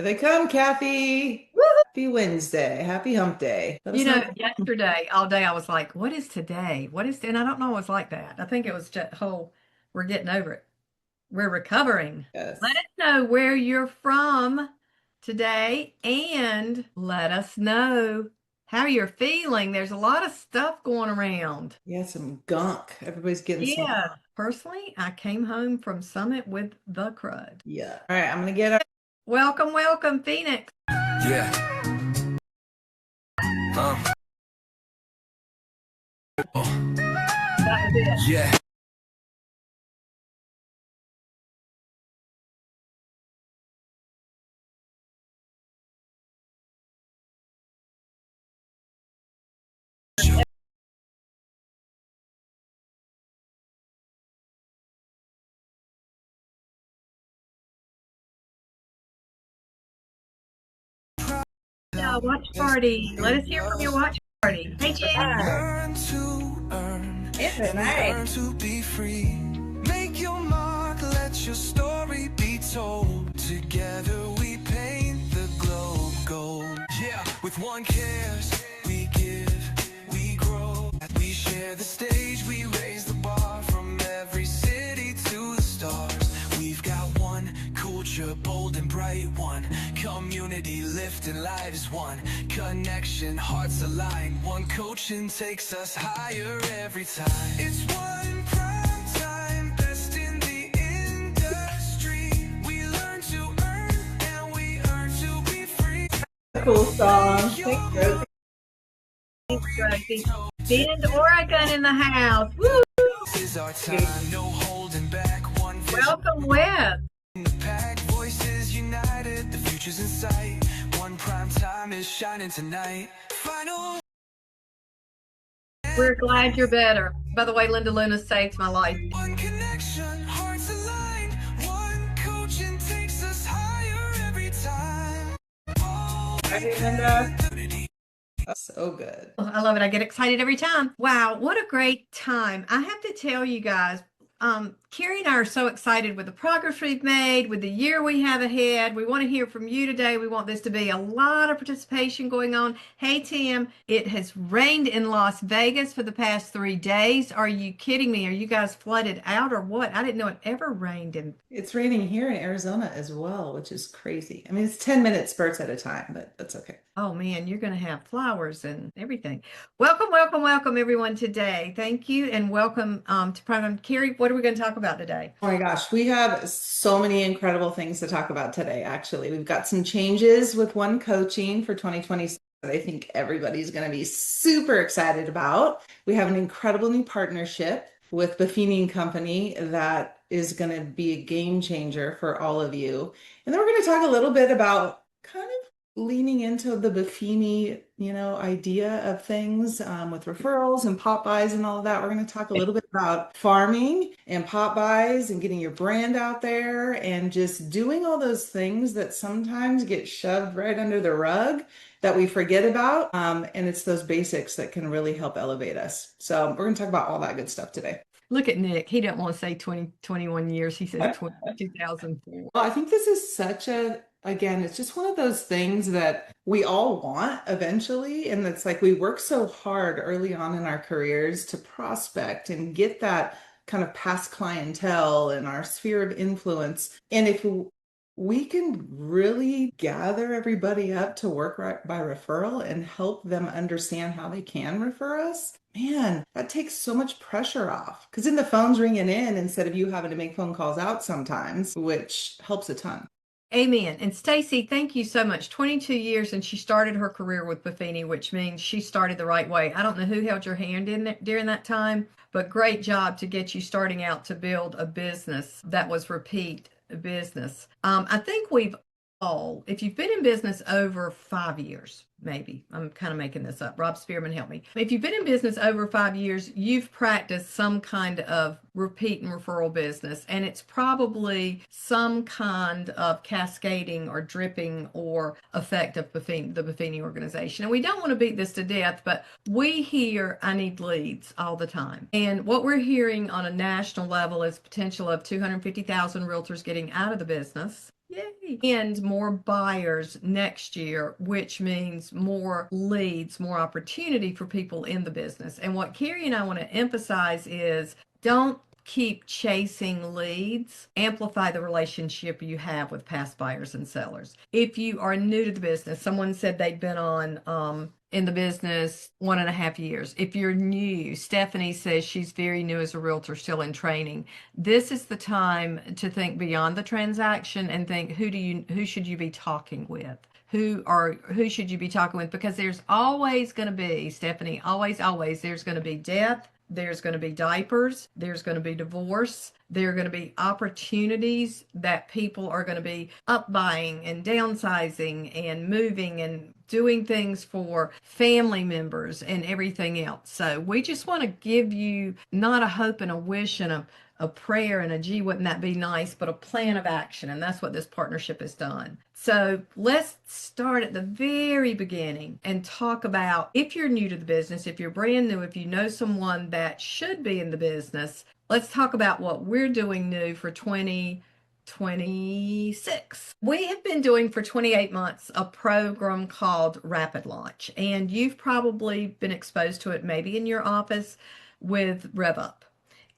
they come, Kathy. Happy Wednesday. Happy hump day. Let You us know, know. yesterday, all day, I was like, what is today? What is, and I don't know what's like that. I think it was just whole, we're getting over it. We're recovering. Let Yes. us know where you're from today and let us know how you're feeling. There's a lot of stuff going around. Yeah, some gunk. Everybody's getting some. Yeah, personally, I came home from Summit with the crud. Yeah. All right, I'm gonna get Welcome, welcome, Phoenix. Yeah. Oh, That was it. yeah. Yeah, watch party. Let us hear from your watch party. Hey, Jen. Learn to earn. it's a And we night. learn to be free. Make your mark, let your story be told. Together we paint the globe gold. Yeah, with one kiss, we give, we grow. We share the stage, we raise the bar from every city to the stars. We've got one culture, bold and bright one. Community lifting lives one. Connection, hearts aligned. One coaching takes us higher every time. It's one prime time, best in the industry. We learn to earn and we earn to be free. Cool song. Make your Thanks, Rosie. Thanks, Rosie. Bend, Oregon in the house. Woo! This is our time, no holding back. One vision Welcome, Webb. in the pack, voices united, the future's in sight. One prime time is shining tonight. Final. We're glad you're better. By the way, Linda Luna saved my life. One connection, hearts aligned. One coaching takes us higher every time. Oh, Hi, Linda. unity. So good. I love it. I get excited every time. Wow, what a great time. I have to tell you guys, Karry and I are so excited with the progress we've made, with the year we have ahead. We want to hear from you today. We want this to be a lot of participation going on. Hey, Tim, it has rained in Las Vegas for the past 3 days. Are you kidding me? Are you guys flooded out or what? I didn't know it ever rained in. It's raining here in Arizona as well, which is crazy. I mean, it's 10-minute spurts at a time, but that's okay. Oh man, you're going to have flowers and everything. Welcome, welcome, welcome, everyone today. Thank you and welcome to program. Karry, what are we going to talk about today? Oh my gosh, we have so many incredible things to talk about today, actually. We've got some changes with One Coaching for 2026 that I think everybody's going to be super excited about. We have an incredible new partnership with Buffini Company that is going to be a game changer for all of you. And then we're going to talk a little bit about kind of leaning into the Buffini, idea of things with referrals and pop-bys and all of that. We're going to talk a little bit about farming and pop-bys and getting your brand out there and just doing all those things that sometimes get shoved right under the rug that we forget about. And it's those basics that can really help elevate us. So we're going to talk about all that good stuff today. Look at Nick. He doesn't want to say 21 years. He says 2004. Well, I think this is again, it's just one of those things that we all want eventually. And it's like we work so hard early on in our careers to prospect and get that kind of past clientele and our sphere of influence. And if we can really gather everybody up to work right by referral and help them understand how they can refer us, man, that takes so much pressure off. Because then the phone's ringing in instead of you having to make phone calls out sometimes, which helps a ton. Amen. And Stacy, thank you so much. 22 years, and she started her career with Buffini, which means she started the right way. I don't know who held your hand in there during that time, but great job to get you starting out to build a business that was repeat business. I think we've all, if you've been in business over 5 years, maybe, I'm kind of making this up. Rob Spearman, help me. If you've been in business over 5 years, you've practiced some kind of repeat and referral business, and it's probably some kind of cascading or dripping or effect of the Buffini organization. And we don't want to beat this to death, but we hear, I need leads all the time. And what we're hearing on a national level is potential of 250,000 realtors getting out of the business. Yay. And more buyers next year, which means more leads, more opportunity for people in the business. And what Karry and I want to emphasize is don't keep chasing leads. Amplify the relationship you have with past buyers and sellers. If you are new to the business, someone said they'd been on in the business 1.5 years. If you're new, Stephanie says she's very new as a realtor, still in training. This is the time to think beyond the transaction and think who should you be talking with? Who should you be talking with? Because there's always going to be, Stephanie, always there's going to be death, there's going to be diapers, there's going to be divorce, there are going to be opportunities that people are going to be up buying and downsizing and moving and doing things for family members and everything else. So we just want to give you not a hope and a wish and a prayer and a gee, wouldn't that be nice, but a plan of action. And that's what this partnership has done. So let's start at the very beginning and talk about, if you're new to the business, if you're brand new, if you know someone that should be in the business, let's talk about what we're doing new for 2026. We have been doing for 28 months a program called Rapid Launch, and you've probably been exposed to it maybe in your office with RevUp.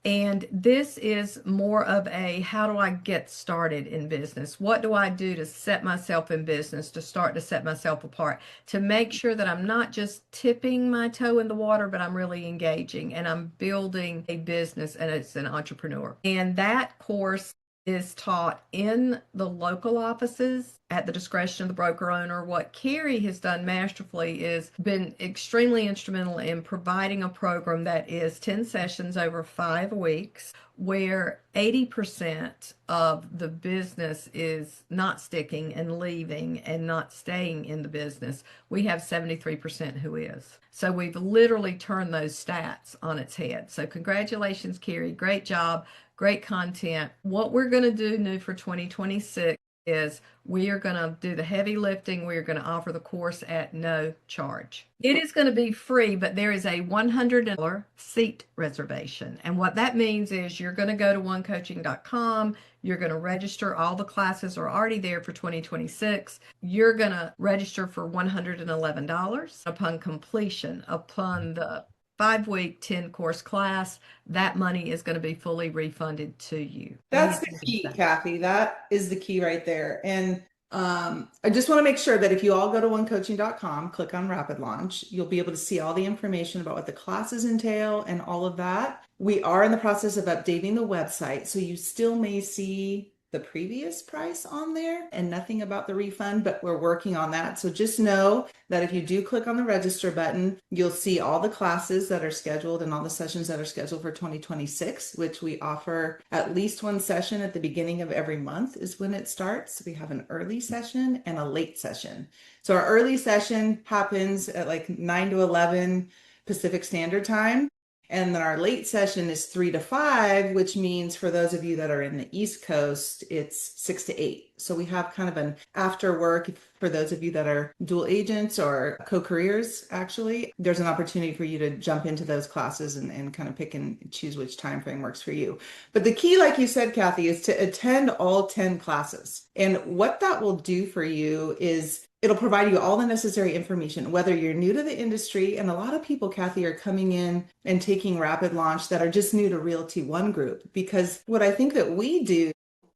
And this is more of a how do I get started in business? What do I do to set myself in business, to start to set myself apart, to make sure that I'm not just tipping my toe in the water, but I'm really engaging and I'm building a business and it's an entrepreneur. And that course is taught in the local offices at the discretion of the broker owner. What Karry has done masterfully is been extremely instrumental in providing a program that is 10 sessions over 5 weeks, where 80% of the business is not sticking and leaving and not staying in the business. We have 73% who is. So we've literally turned those stats on its head. So congratulations, Karry. Great job. Great content. What we're going to do new for 2026 is we are going to do the heavy lifting. We are going to offer the course at no charge. It is going to be free, but there is a $100 seat reservation. And what that means is you're going to go to onecoaching.com. You're going to register. All the classes are already there for 2026. You're going to register for $111 upon completion, upon the 5-week, 10-course class. That money is going to be fully refunded to you. That's the key, Kathy. That is the key right there. And I just want to make sure that if you all go to onecoaching.com, click on Rapid Launch, you'll be able to see all the information about what the classes entail and all of that. We are in the process of updating the website, so you still may see the previous price on there and nothing about the refund, but we're working on that. So just know that if you do click on the register button, you'll see all the classes that are scheduled and all the sessions that are scheduled for 2026, which we offer at least one session at the beginning of every month is when it starts. We have an early session and a late session. So our early session happens at like 9 to 11 Pacific Standard Time. And then our late session is 3 to 5, which means for those of you that are in the East Coast, it's 6 to 8. So we have kind of an after work for those of you that are dual agents or co-careers, actually. There's an opportunity for you to jump into those classes and kind of pick and choose which time frame works for you. But the key, like you said, Kathy, is to attend all 10 classes. And what that will do for you is it'll provide you all the necessary information, whether you're new to the industry, and a lot of people, Kathy, are coming in and taking Rapid Launch that are just new to Realty ONE Group. Because what I think that we do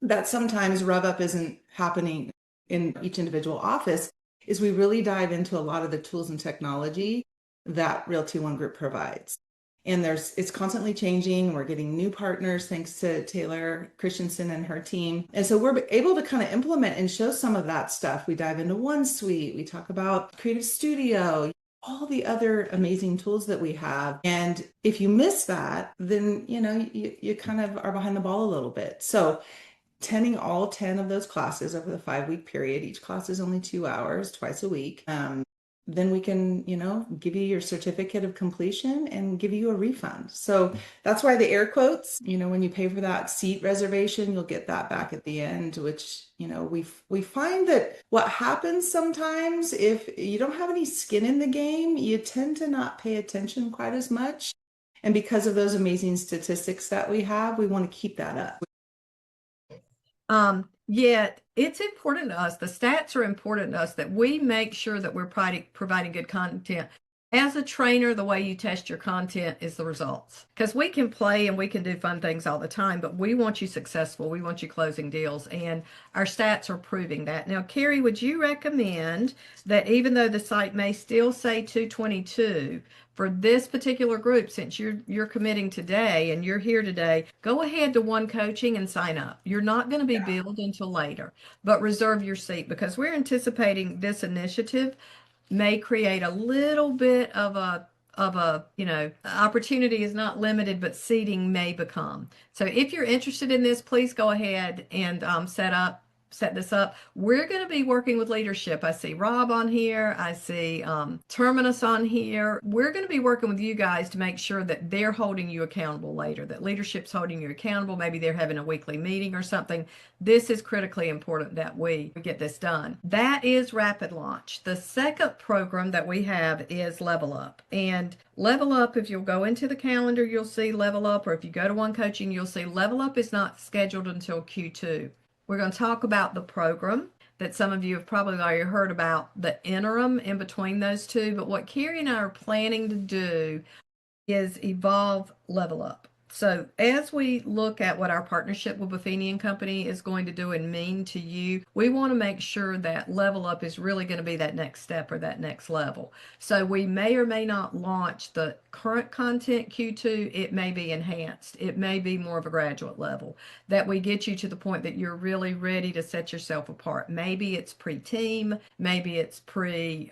that sometimes RevUp isn't happening in each individual office is we really dive into a lot of the tools and technology that Realty ONE Group provides. And it's constantly changing. We're getting new partners thanks to Taylor Christensen and her team. And so we're able to kind of implement and show some of that stuff. We dive into OneSuite. We talk about Creative Studio, all the other amazing tools that we have. And if you miss that, then, you kind of are behind the ball a little bit. So attending all 10 of those classes over the 5-week period, each class is only 2 hours, twice a week. Then we can, give you your certificate of completion and give you a refund. So that's why the air quotes, when you pay for that seat reservation, you'll get that back at the end, which, we find that what happens sometimes if you don't have any skin in the game, you tend to not pay attention quite as much. And because of those amazing statistics that we have, we want to keep that up. Yet it's important to us, the stats are important to us that we make sure that we're providing good content. As a trainer, the way you test your content is the results. Because we can play and we can do fun things all the time, but we want you successful. We want you closing deals, and our stats are proving that. Now, Karry, would you recommend that even though the site may still say 222, for this particular group, since you're committing today and you're here today, go ahead to One Coaching and sign up. You're not going to be billed until later, but reserve your seat because we're anticipating this initiative may create a little bit of a opportunity is not limited, but seating may become. So if you're interested in this, please go ahead and set this up. We're going to be working with leadership. I see Rob on here. I see Terminus on here. We're going to be working with you guys to make sure that they're holding you accountable later, that leadership's holding you accountable. Maybe they're having a weekly meeting or something. This is critically important that we get this done. That is Rapid Launch. The second program that we have is Level Up. And Level Up, if you'll go into the calendar, you'll see Level Up, or if you go to One Coaching, you'll see Level Up is not scheduled until Q2. We're going to talk about the program that some of you have probably already heard about, the interim in between those two. But what Karry and I are planning to do is evolve Level Up. So as we look at what our partnership with Buffini Company is going to do and mean to you, we want to make sure that Level Up is really going to be that next step or that next level. So we may or may not launch the current content Q2. It may be enhanced. It may be more of a graduate level that we get you to the point that you're really ready to set yourself apart. Maybe it's pre-team, maybe it's pre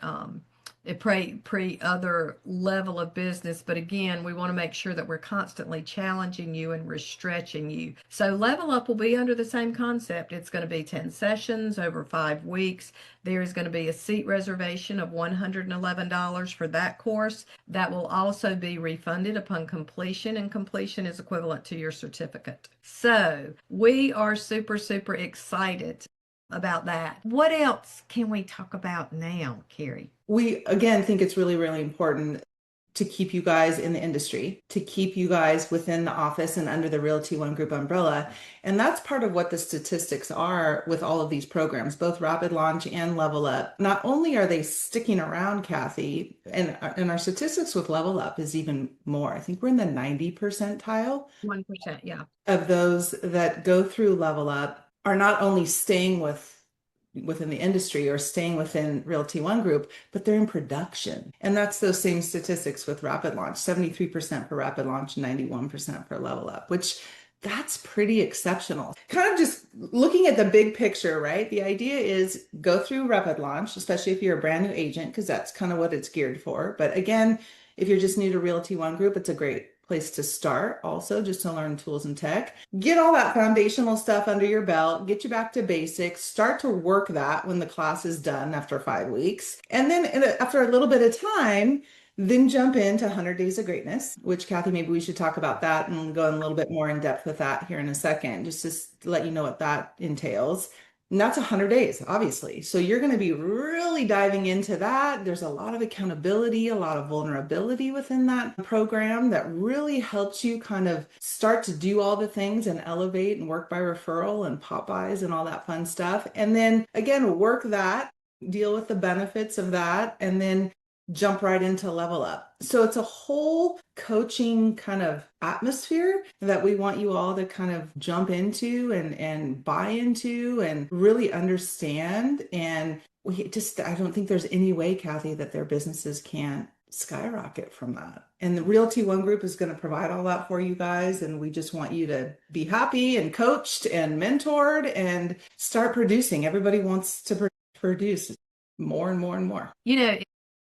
other level of business. But again, we want to make sure that we're constantly challenging you and we're stretching you. So Level Up will be under the same concept. It's going to be 10 sessions over 5 weeks. There's going to be a seat reservation of $111 for that course. That will also be refunded upon completion, and completion is equivalent to your certificate. So we are super, super excited about that. What else can we talk about now, Karry? We, again, think it's really, really important to keep you guys in the industry, to keep you guys within the office and under the Realty ONE Group umbrella. And that's part of what the statistics are with all of these programs, both Rapid Launch and Level Up. Not only are they sticking around, Kathy, and our statistics with Level Up is even more. I think we're in the 90 percentile. 1%, yeah. Of those that go through Level Up are not only staying within the industry or staying within Realty ONE Group, but they're in production. And that's those same statistics with Rapid Launch, 73% for Rapid Launch, 91% for Level Up, which that's pretty exceptional. Kind of just looking at the big picture, right? The idea is go through Rapid Launch, especially if you're a brand new agent, because that's kind of what it's geared for. But again, if you're just new to Realty ONE Group, it's a great place to start also, just to learn tools and tech. Get all that foundational stuff under your belt, get you back to basics, start to work that when the class is done after 5 weeks. And then after a little bit of time, then jump into 100 Days of Greatness, which Kathy, maybe we should talk about that and go in a little bit more in depth with that here in a second, just to let you know what that entails. And that's 100 days, obviously. So you're going to be really diving into that. There's a lot of accountability, a lot of vulnerability within that program that really helps you kind of start to do all the things and elevate and work by referral and pop-bys and all that fun stuff. And then again, work that, deal with the benefits of that, and then jump right into Level Up. So it's a whole coaching kind of atmosphere that we want you all to kind of jump into and buy into and really understand. And I don't think there's any way, Kathy, that their businesses can't skyrocket from that. And the Realty ONE Group is going to provide all that for you guys. And we just want you to be happy and coached and mentored and start producing. Everybody wants to produce more and more and more.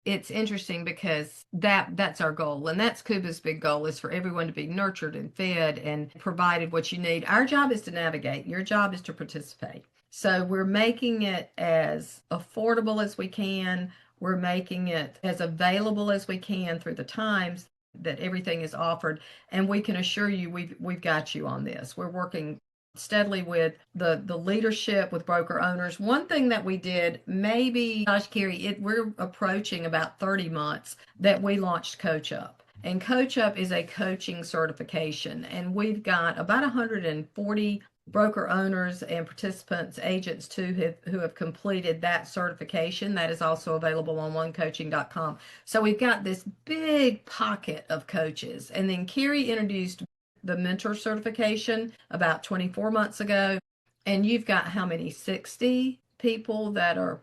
It's interesting because that's our goal, and that's Kuba's big goal, is for everyone to be nurtured and fed and provided what you need. Our job is to navigate. Your job is to participate. So we're making it as affordable as we can. We're making it as available as we can through the times that everything is offered. And we can assure you we've got you on this. We're working steadily with the leadership, with broker owners. One thing that we did, maybe, gosh, Karry, we're approaching about 30 months that we launched Coach Up. And Coach Up is a coaching certification. And we've got about 140 broker owners and participants, agents too, who have completed that certification. That is also available on onecoaching.com. So we've got this big pocket of coaches. And then Karry introduced the mentor certification about 24 months ago. And you've got how many? 60 people that are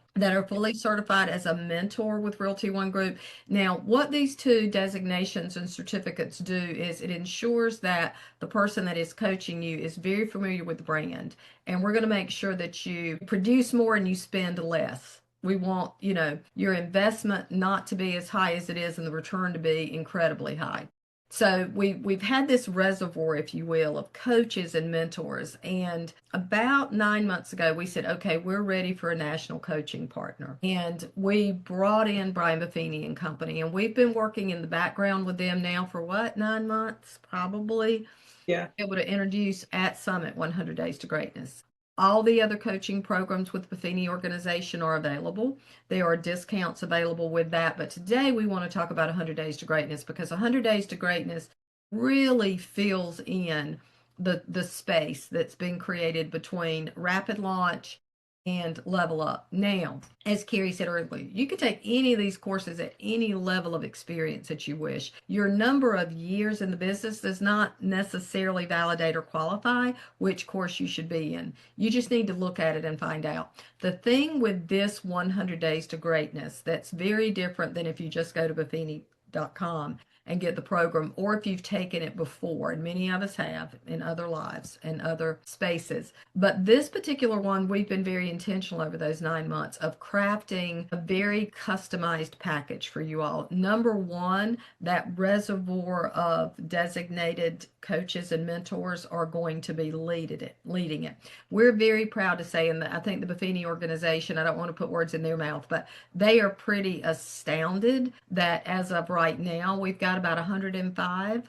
fully certified as a mentor with Realty ONE Group. Now, what these two designations and certificates do is it ensures that the person that is coaching you is very familiar with the brand, and we're going to make sure that you produce more and you spend less. We want, your investment not to be as high as it is and the return to be incredibly high. So we've had this reservoir, if you will, of coaches and mentors. And about 9 months ago, we said, okay, we're ready for a national coaching partner. And we brought in Brian Buffini and Company, and we've been working in the background with them now for what, 9 months, probably. Yeah. Able to introduce at Summit 100 Days to Greatness. All the other coaching programs with Buffini organization are available. There are discounts available with that. But today we want to talk about 100 Days to Greatness because 100 Days to Greatness really fills in the space that's been created between Rapid Launch and Level Up. Now, as Karry said earlier, you can take any of these courses at any level of experience that you wish. Your number of years in the business does not necessarily validate or qualify which course you should be in. You just need to look at it and find out. The thing with this 100 Days to Greatness that's very different than if you just go to buffini.com and get the program, or if you've taken it before, and many of us have in other lives and other spaces. But this particular one, we've been very intentional over those 9 months of crafting a very customized package for you all. Number one, that reservoir of designated coaches and mentors are going to be leading it. We're very proud to say, and I think the Buffini organization, I don't want to put words in their mouth, but they are pretty astounded that as of right now, we've got about 105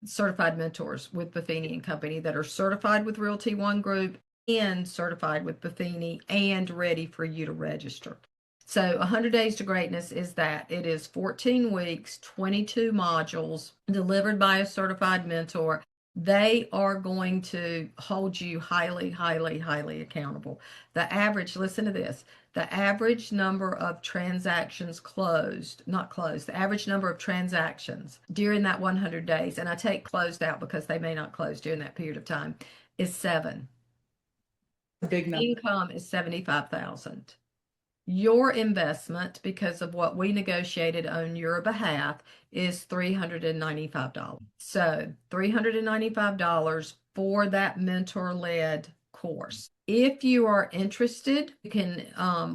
certified mentors with Buffini and Company that are certified with Realty ONE Group and certified with Buffini and ready for you to register. So 100 Days to Greatness is that. It is 14 weeks, 22 modules delivered by a certified mentor. They are going to hold you highly, highly, highly accountable. The average, listen to this, the average number of transactions closed, not closed, the average number of transactions during that 100 days, and I take closed out because they may not close during that period of time, is 7. A big number. Income is 75,000. Your investment, because of what we negotiated on your behalf, is $395. So $395 for that mentor-led course. If you are interested, you can,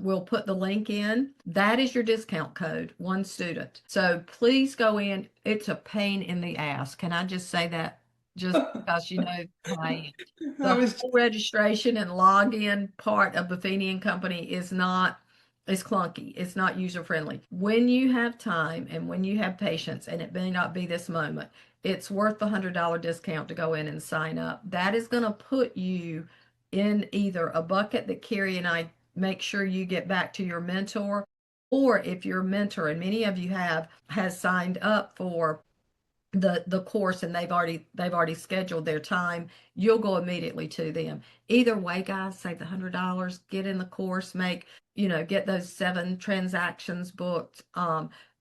we'll put the link in. That is your discount code, one student. So please go in. It's a pain in the ass. Can I just say that? Just because you know how I am. I The was whole registration and login part of Buffini and Company is clunky. It's not user friendly. When you have time and when you have patience, and it may not be this moment, it's worth the $100 discount to go in and sign up. That is going to put you in either a bucket that Karry and I make sure you get back to your mentor, or if your mentor, and many of you has signed up for the course and they've already scheduled their time, you'll go immediately to them. Either way, guys, save the $100, get in the course, get those 7 transactions booked.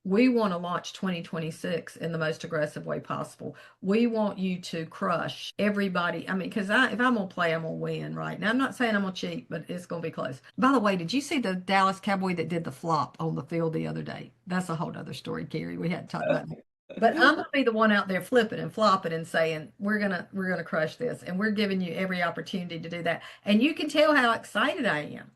We want to launch 2026 in the most aggressive way possible. We want you to crush everybody. I mean, because if I'm going to play, I'm going to win, right? Now, I'm not saying I'm going to cheat, but it's going to be close. By the way, did you see the Dallas Cowboy that did the flop on the field the other day? That's a whole other story, Karry. We had to talk about that. But I'm gonna be the one out there flipping and flopping and saying we're gonna crush this, and we're giving you every opportunity to do that. And you can tell how excited I am.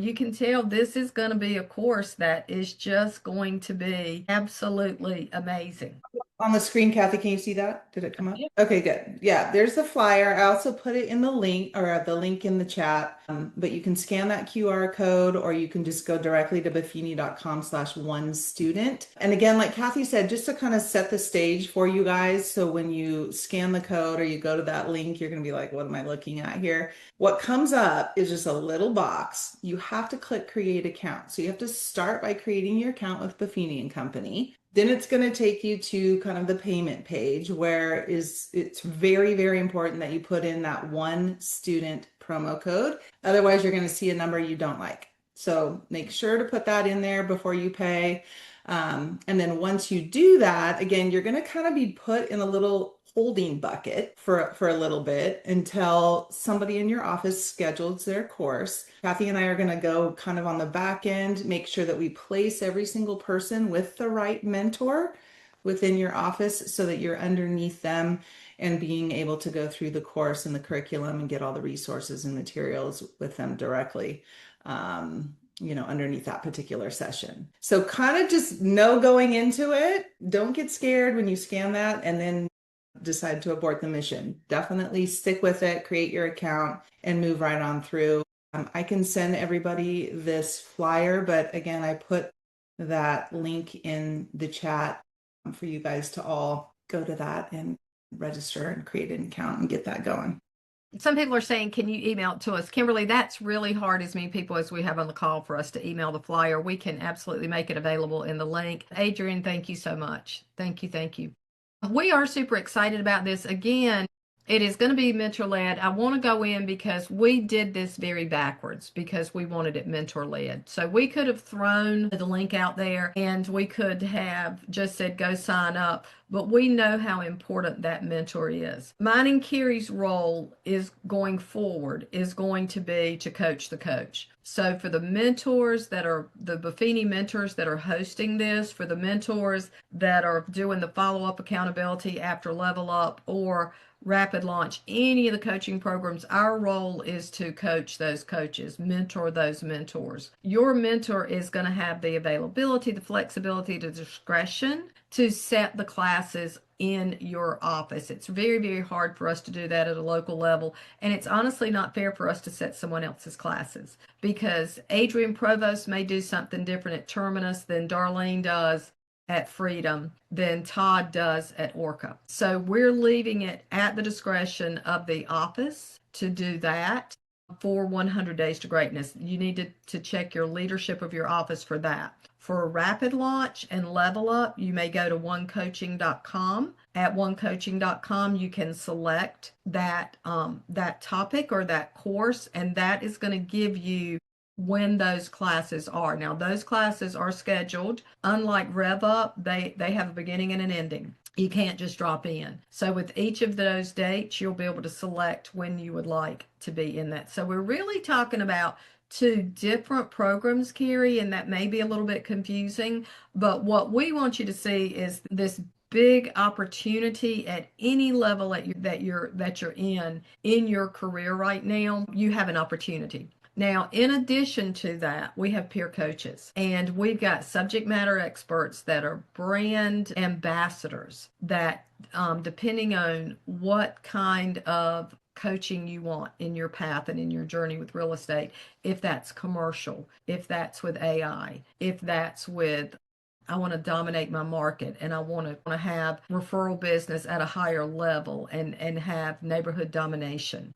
You can tell this is going to be a course that is just going to be absolutely amazing. on the screen, Kathy. Can you see that? Did it come up? Yeah. Okay, good. Yeah, there's the flyer. I also put it in the link or the link in the chat. But you can scan that QR code or you can just go directly to buffini.com/one student. And again, like Kathy said, just to kind of set the stage for you guys. So when you scan the code or you go to that link, you're going to be like, what am I looking at here? What comes up is just a little box. You have to click create account. So you have to start by creating your account with Buffini and Company. Then it's going to take you to kind of the payment page where it's very, very important that you put in that one student promo code. Otherwise, you're going to see a number you don't like. So make sure to put that in there before you pay. And then once you do that, again, you're going to kind of be put in a little holding bucket for a little bit until somebody in your office schedules their course. Kathy and I are going to go kind of on the back end, make sure that we place every single person with the right mentor within your office so that you're underneath them and being able to go through the course and the curriculum and get all the resources and materials with them directly. Underneath that particular session. So kind of just know going into it, don't get scared when you scan that and then decide to abort the mission. Definitely stick with it, create your account, and move right on through. I can send everybody this flyer, but again, I put that link in the chat for you guys to all go to that and register and create an account and get that going. Some people are saying, can you email it to us? Kimberly, that's really hard as many people as we have on the call for us to email the flyer. We can absolutely make it available in the link. Adrian, thank you so much. Thank you. Thank you. We are super excited about this. Again, it is going to be mentor-led. I want to go in because we did this very backwards because we wanted it mentor-led. So we could have thrown the link out there and we could have just said, go sign up. But we know how important that mentor is. Mine and Karry's role is going forward is going to be to coach the coach. So for the mentors that are the Buffini mentors that are hosting this, for the mentors that are doing the follow-up accountability after level up or rapid launch, any of the coaching programs, our role is to coach those coaches, mentor those mentors. Your mentor is going to have the availability, the flexibility, the discretion to set the classes in your office. It's very, very hard for us to do that at a local level. And it's honestly not fair for us to set someone else's classes because Adrian Provost may do something different at Terminus than Darlene does at Freedom than Todd does at Orca. So we're leaving it at the discretion of the office to do that for 100 Days to Greatness. You need to check your leadership of your office for that. For a rapid launch and level up, you may go to onecoaching.com. At onecoaching.com, you can select that topic or that course, and that is going to give you when those classes are. Now, those classes are scheduled. Unlike Rev Up, they have a beginning and an ending. You can't just drop in. So with each of those dates, you'll be able to select when you would like to be in that. So we're really talking about two different programs, Karry, and that may be a little bit confusing, but what we want you to see is this big opportunity at any level that you're in your career right now. You have an opportunity. Now, in addition to that, we have peer coaches and we've got subject matter experts that are brand ambassadors that, depending on what kind of coaching you want in your path and in your journey with real estate, if that's commercial, if that's with AI, if that's with I want to dominate my market and I want to have referral business at a higher level and have neighborhood domination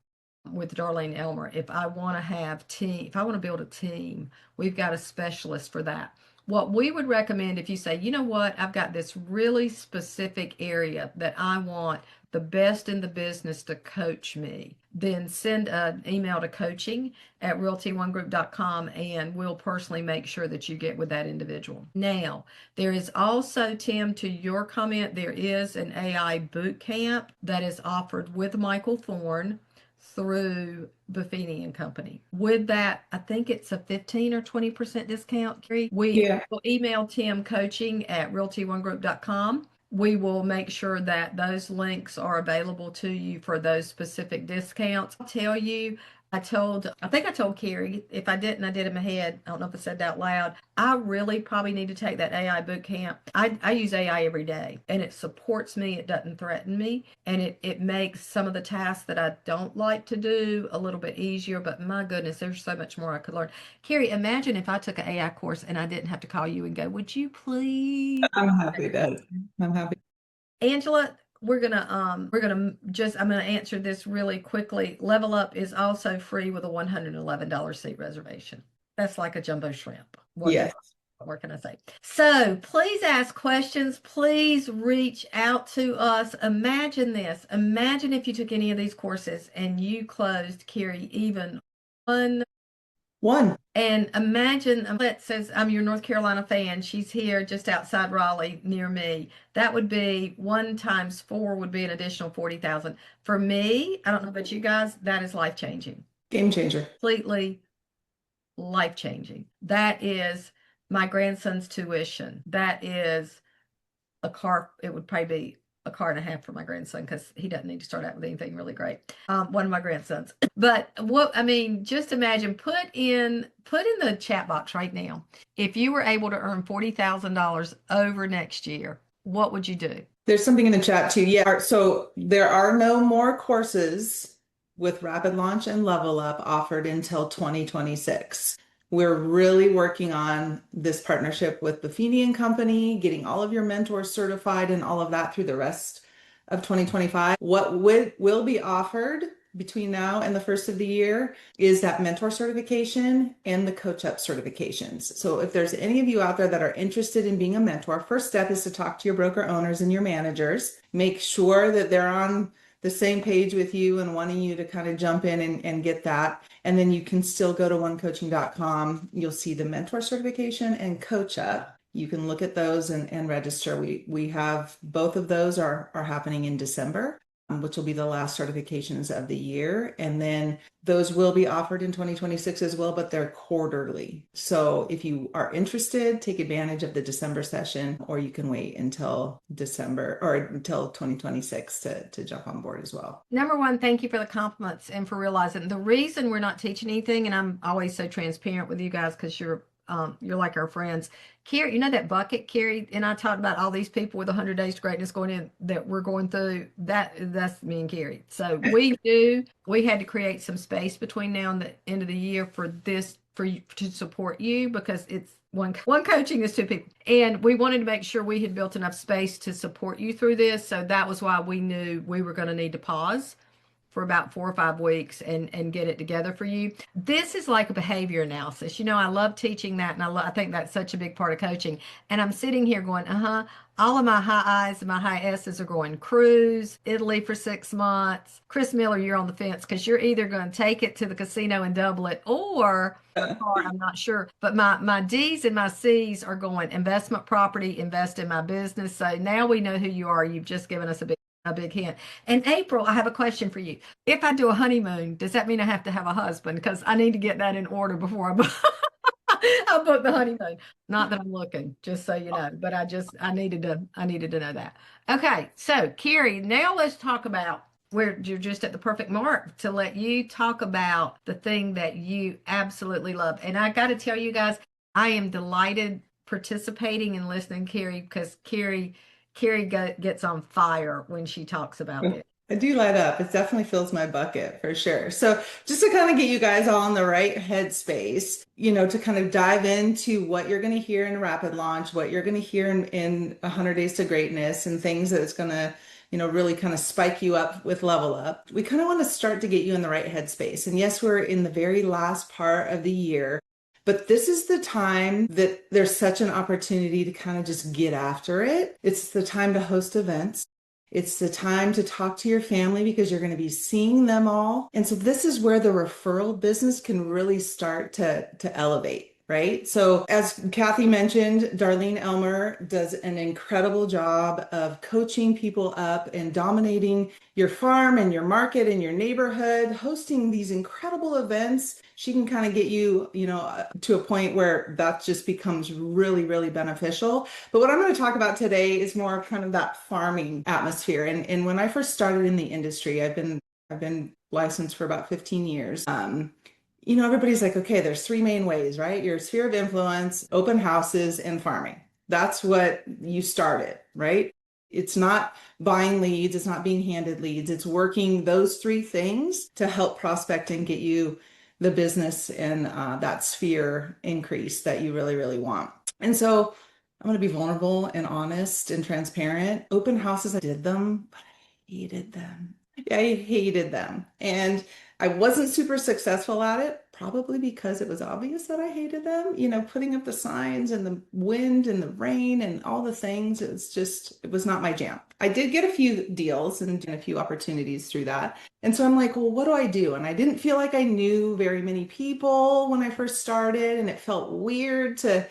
with Darlene Elmer. If I want to build a team, we've got a specialist for that. What we would recommend if you say, you know what, I've got this really specific area that I want the best in the business to coach me, then send an email to coaching@realtyonegroup.com and we'll personally make sure that you get with that individual. Now, there is also, Tim, to your comment, there is an AI boot camp that is offered with Michael Thorne through Buffini Company. With that, I think it's a 15 or 20% discount. We will email Tim coaching@realtyonegroup.com. We will make sure that those links are available to you for those specific discounts. I'll tell you, I think I told Karry, if I didn't, I did in my head. I don't know if I said that out loud. I really probably need to take that AI boot camp. I use AI every day and it supports me. It doesn't threaten me. And it makes some of the tasks that I don't like to do a little bit easier. But my goodness, there's so much more I could learn. Karry, imagine if I took an AI course and I didn't have to call you and go, would you please? I'm happy that I'm happy. Angela, I'm gonna answer this really quickly. Level Up is also free with a $111 seat reservation. That's like a jumbo shrimp. Yes. What can I say? So please ask questions. Please reach out to us. Imagine this. Imagine if you took any of these courses and you closed, Karry, even One. and imagine that says I'm your North Carolina fan. She's here just outside Raleigh near me. That would be 1 times 4 would be an additional 40,000. For me, I don't know about you guys, that is life changing. Game changer. Completely life changing. That is my grandson's tuition. That is a car. It would probably be a car and a half for my grandson because he doesn't need to start out with anything really great. One of my grandsons. But what I mean, just imagine, put in the chat box right now. If you were able to earn $40,000 over next year, what would you do? There's something in the chat too. Yeah. So there are no more courses with Rapid Launch and Level Up offered until 2026. We're really working on this partnership with Buffini Company, getting all of your mentors certified and all of that through the rest of 2025. What will be offered between now and the first of the year is that mentor certification and the coach up certifications. So if there's any of you out there that are interested in being a mentor, first step is to talk to your broker owners and your managers. Make sure that they're on the same page with you and wanting you to kind of jump in and get that. And then you can still go to onecoaching.com. You'll see the mentor certification and coach up. You can look at those and register. We have both of those are happening in December, which will be the last certifications of the year. And then those will be offered in 2026 as well, but they're quarterly. So if you are interested, take advantage of the December session, or you can wait until December or until 2026 to jump on board as well. Number one, thank you for the compliments and for realizing the reason we're not teaching anything. And I'm always so transparent with you guys because you're like our friends. Karry, you know that bucket, Karry, and I talked about all these people with 100 days to greatness going in that we're going through. That's me and Karry. So we had to create some space between now and the end of the year for you to support you, because it's one coaching is 2 people. And we wanted to make sure we had built enough space to support you through this. So that was why we knew we were going to need to pause for about 4 or 5 weeks and get it together for you. This is like a behavior analysis. You know, I love teaching that, and I think that's such a big part of coaching. And I'm sitting here going, all of my high I's and my high S's are going cruise, Italy for 6 months. Chris Miller, you're on the fence because you're either going to take it to the casino and double it, or I'm not sure. But my D's and my C's are going investment property, invest in my business. So now we know who you are. You've just given us a big hint. And April, I have a question for you. If I do a honeymoon, does that mean I have to have a husband? Because I need to get that in order before I book the honeymoon. Not that I'm looking, just so you know, but I needed to know that. Okay, so Karry, now let's talk about where you're just at the perfect mark to let you talk about the thing that you absolutely love. And I got to tell you guys, I am delighted participating and listening, Karry, because Karry gets on fire when she talks about it. I do light up. It definitely fills my bucket for sure. So just to kind of get you guys all in the right headspace, to kind of dive into what you're going to hear in Rapid Launch, what you're going to hear in 100 Days to Greatness, and things that it's going to, really kind of spike you up with Level Up. We kind of want to start to get you in the right headspace. And yes, we're in the very last part of the year. But this is the time that there's such an opportunity to kind of just get after it. It's the time to host events. It's the time to talk to your family because you're going to be seeing them all. And so this is where the referral business can really start to elevate. Right? So as Kathy mentioned, Darlene Elmer does an incredible job of coaching people up and dominating your farm and your market and your neighborhood, hosting these incredible events. She can kind of get you, to a point where that just becomes really, really beneficial. But what I'm going to talk about today is more kind of that farming atmosphere. And when I first started in the industry, I've been licensed for about 15 years. Everybody's like, okay, there's 3 main ways, right? Your sphere of influence, open houses, and farming. That's what you started, right? It's not buying leads. It's not being handed leads. It's working those 3 things to help prospect and get you the business and that sphere increase that you really, really want. And so I'm going to be vulnerable and honest and transparent. Open houses, I did them, but I hated them. I hated them. And I wasn't super successful at it, probably because it was obvious that I hated them. Putting up the signs and the wind and the rain and all the things, it was not my jam. I did get a few deals and a few opportunities through that. And so I'm like, well, what do I do? And I didn't feel like I knew very many people when I first started, and it felt weird to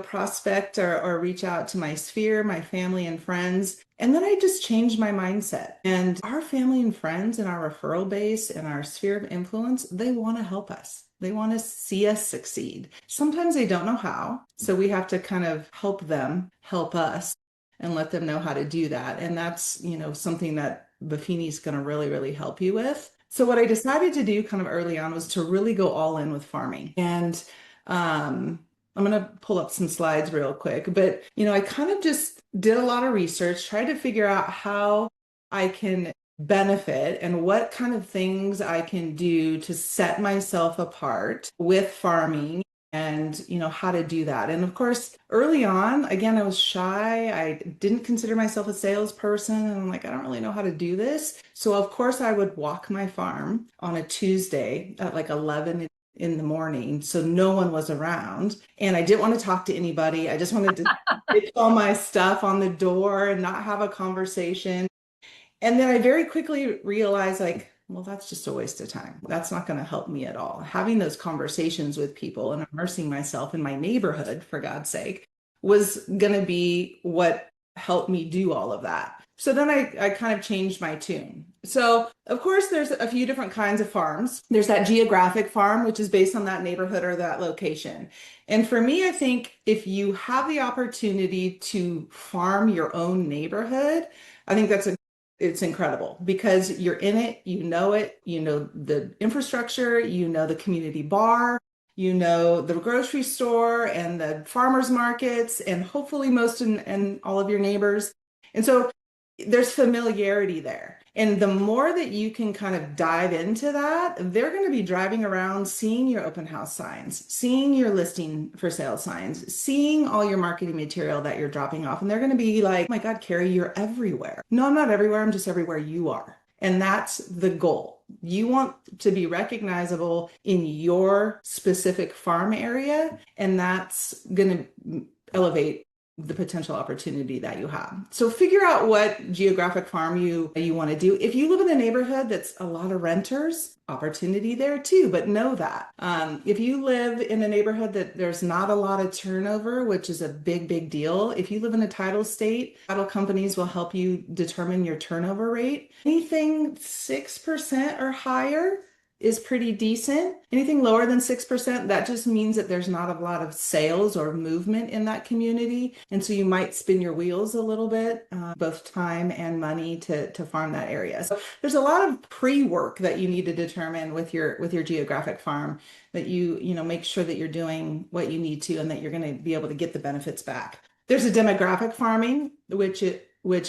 prospect or reach out to my sphere, my family and friends. And then I just changed my mindset. And our family and friends and our referral base and our sphere of influence, they want to help us. They want to see us succeed. Sometimes they don't know how. So we have to kind of help them help us and let them know how to do that. And that's, something that Buffini's going to really, really help you with. So what I decided to do kind of early on was to really go all in with farming. And I'm going to pull up some slides real quick, but I kind of just did a lot of research, tried to figure out how I can benefit and what kind of things I can do to set myself apart with farming and how to do that. And of course, early on, again, I was shy. I didn't consider myself a salesperson, and I'm like, I don't really know how to do this. So of course, I would walk my farm on a Tuesday at like 11 in the morning, so no one was around, and I didn't want to talk to anybody. I just wanted to ditch all my stuff on the door and not have a conversation. And then I very quickly realized, like, well, that's just a waste of time. That's not going to help me at all. Having those conversations with people and immersing myself in my neighborhood, for God's sake, was going to be what helped me do all of that. So then I kind of changed my tune. So, of course, there's a few different kinds of farms. There's that geographic farm, which is based on that neighborhood or that location. And for me, I think if you have the opportunity to farm your own neighborhood, I think it's incredible because you're in it, you know the infrastructure, you know the community bar, you know the grocery store and the farmers markets, and hopefully most and all of your neighbors. And so there's familiarity there. And the more that you can kind of dive into that, they're going to be driving around, seeing your open house signs, seeing your listing for sale signs, seeing all your marketing material that you're dropping off. And they're going to be like, oh my God, Karry, you're everywhere. No, I'm not everywhere. I'm just everywhere you are. And that's the goal. You want to be recognizable in your specific farm area, and that's going to elevate the potential opportunity that you have. So figure out what geographic farm you want to do. If you live in a neighborhood that's a lot of renters, opportunity there too, but know that. If you live in a neighborhood that there's not a lot of turnover, which is a big, big deal. If you live in a title state, title companies will help you determine your turnover rate. Anything 6% or higher is pretty decent. Anything lower than 6%, that just means that there's not a lot of sales or movement in that community. And so you might spin your wheels a little bit, both time and money to farm that area. So there's a lot of pre-work that you need to determine with your geographic farm, that you make sure that you're doing what you need to and that you're going to be able to get the benefits back. There's a demographic farming, which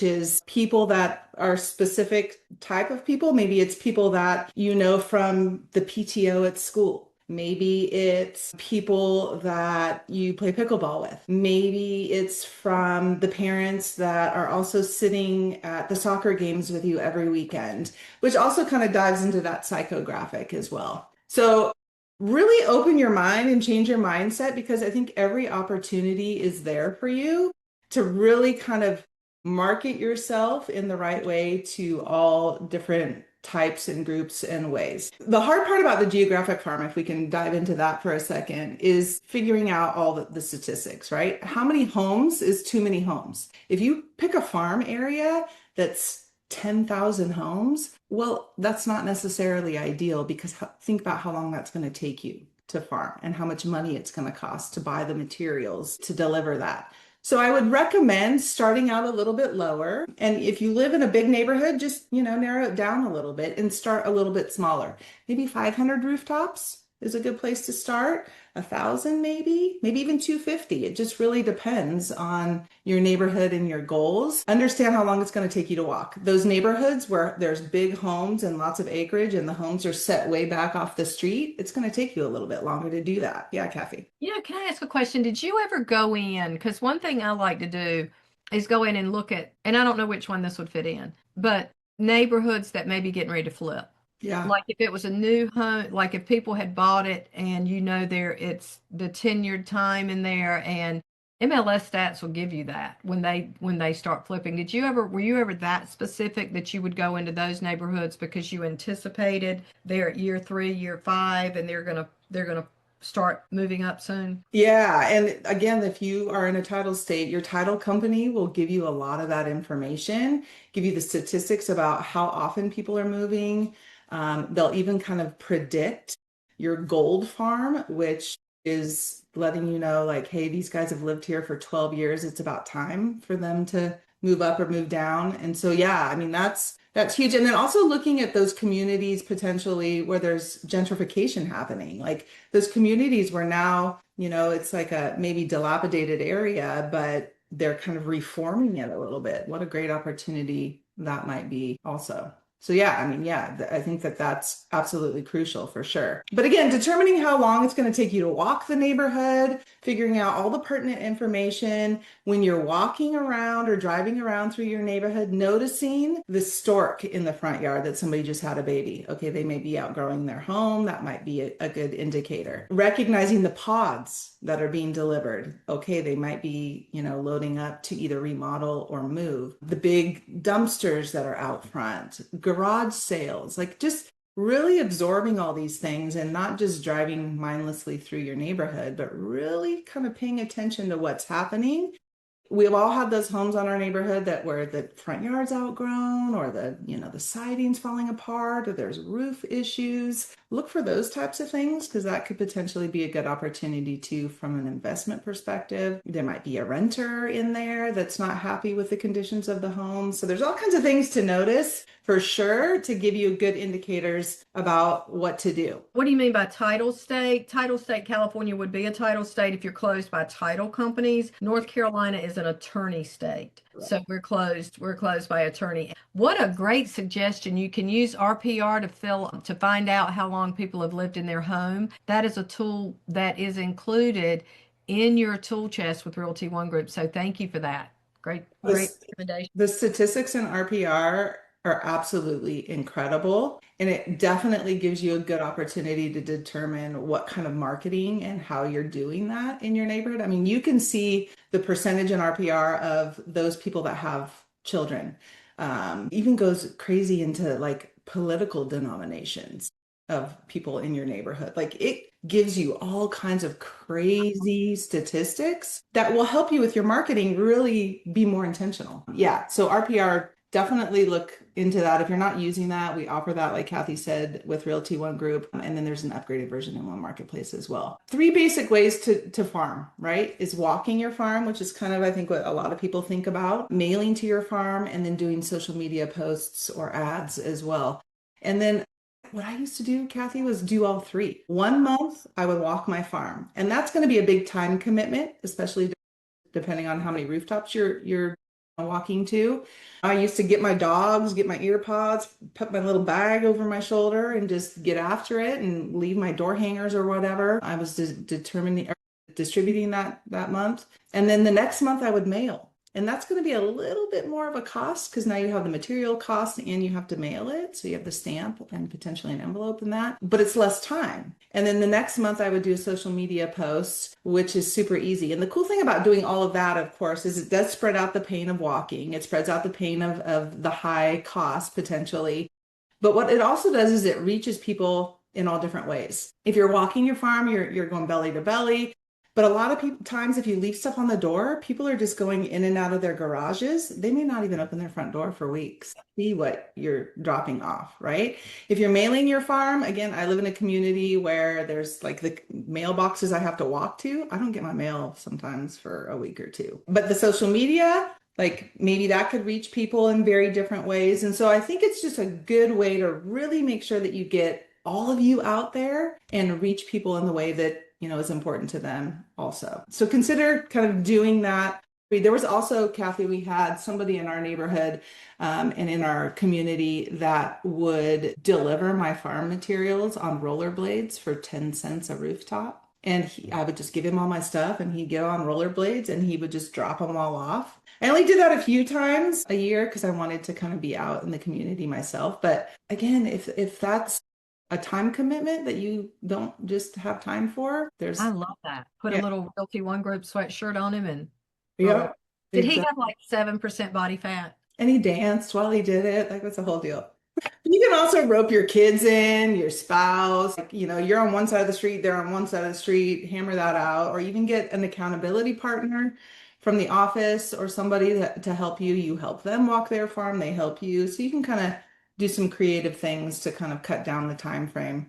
is people that are specific type of people. Maybe it's people that you know from the PTO at school. Maybe it's people that you play pickleball with. Maybe it's from the parents that are also sitting at the soccer games with you every weekend, which also kind of dives into that psychographic as well. So really open your mind and change your mindset, because I think every opportunity is there for you to really kind of market yourself in the right way to all different types and groups and ways. The hard part about the geographic farm, if we can dive into that for a second, is figuring out all the statistics, right? How many homes is too many homes? If you pick a farm area that's 10,000 homes, well, that's not necessarily ideal, because think about how long that's going to take you to farm and how much money it's going to cost to buy the materials to deliver that. So I would recommend starting out a little bit lower. And if you live in a big neighborhood, just, narrow it down a little bit and start a little bit smaller. Maybe 500 rooftops is a good place to start. 1,000 maybe even 250. It just really depends on your neighborhood and your goals. Understand how long it's going to take you to walk. Those neighborhoods where there's big homes and lots of acreage and the homes are set way back off the street, it's going to take you a little bit longer to do that. Yeah, Kathy. Can I ask a question? Did you ever go in? Because one thing I like to do is go in and look at, and I don't know which one this would fit in, but neighborhoods that may be getting ready to flip. Yeah. Like if it was a new home, like if people had bought it and there it's the tenured time in there, and MLS stats will give you that when they start flipping. Were you ever that specific that you would go into those neighborhoods because you anticipated they're at year 3, year 5, and they're gonna start moving up soon? Yeah, and again, if you are in a title state, your title company will give you a lot of that information, give you the statistics about how often people are moving. They'll even kind of predict your gold farm, which is letting you know, like, hey, these guys have lived here for 12 years. It's about time for them to move up or move down. And so, yeah, I mean, that's huge. And then also looking at those communities potentially where there's gentrification happening, like those communities where now, it's like a maybe dilapidated area, but they're kind of reforming it a little bit. What a great opportunity that might be also. So yeah, I mean, yeah, I think that that's absolutely crucial for sure. But again, determining how long it's going to take you to walk the neighborhood, figuring out all the pertinent information when you're walking around or driving around through your neighborhood, noticing the stork in the front yard that somebody just had a baby. Okay, they may be outgrowing their home. That might be a good indicator. Recognizing the pods that are being delivered. Okay, they might be, loading up to either remodel or move. The big dumpsters that are out front, garage sales, like just really absorbing all these things and not just driving mindlessly through your neighborhood, but really kind of paying attention to what's happening. We've all had those homes on our neighborhood that where the front yard's outgrown or the siding's falling apart or there's roof issues. Look for those types of things because that could potentially be a good opportunity too from an investment perspective. There might be a renter in there that's not happy with the conditions of the home. So there's all kinds of things to notice for sure to give you good indicators about what to do. What do you mean by title state? Title state, California would be a title state if you're closed by title companies. North Carolina is an attorney state. So we're closed by attorney. What a great suggestion. You can use RPR to find out how long people have lived in their home. That is a tool that is included in your tool chest with Realty ONE Group. So thank you for that. Great recommendation. The statistics in RPR are absolutely incredible. And it definitely gives you a good opportunity to determine what kind of marketing and how you're doing that in your neighborhood. I mean, you can see the percentage in RPR of those people that have children. Even goes crazy into like political denominations of people in your neighborhood. Like it gives you all kinds of crazy statistics that will help you with your marketing really be more intentional. Yeah. So RPR, definitely look into that. If you're not using that, we offer that, like Kathy said, with Realty ONE Group. And then there's an upgraded version in One Marketplace as well. 3 basic ways to farm, right? Is walking your farm, which is kind of, I think, what a lot of people think about, mailing to your farm, and then doing social media posts or ads as well. And then what I used to do, Kathy, was do all 3. 1 month, I would walk my farm. And that's going to be a big time commitment, especially depending on how many rooftops you're walking to. I used to get my dogs, get my ear pods, put my little bag over my shoulder and just get after it and leave my door hangers or whatever. I was distributing that month. And then the next month I would mail. And that's going to be a little bit more of a cost because now you have the material cost and you have to mail it. So you have the stamp and potentially an envelope in that, but it's less time. And then the next month I would do a social media post, which is super easy. And the cool thing about doing all of that, of course, is it does spread out the pain of walking. It spreads out the pain of the high cost potentially. But what it also does is it reaches people in all different ways. If you're walking your farm, you're going belly to belly. But a lot of times, if you leave stuff on the door, people are just going in and out of their garages. They may not even open their front door for weeks. See what you're dropping off, right? If you're mailing your farm, again, I live in a community where there's like the mailboxes I have to walk to. I don't get my mail sometimes for a week or 2. But the social media, like maybe that could reach people in very different ways. And so I think it's just a good way to really make sure that you get all of you out there and reach people in the way that is important to them also. So consider kind of doing that. There was also, Kathy, we had somebody in our neighborhood and in our community that would deliver my farm materials on rollerblades for 10 cents a rooftop. And I would just give him all my stuff and he'd get on rollerblades and he would just drop them all off. I only did that a few times a year because I wanted to kind of be out in the community myself. But again, if that's a time commitment that you don't just have time for, I there's, love that. Put a yeah, little Realty One Group sweatshirt on him and roll. yeah, Did he exactly. have like 7% body fat? And he danced while he did it. Like, that's the whole deal. You can also rope your kids in, your spouse. Like, you're on one side of the street, they're on one side of the street, hammer that out, or even get an accountability partner from the office or somebody to help you. You help them walk their farm, they help you. So you can kind of do some creative things to kind of cut down the time frame.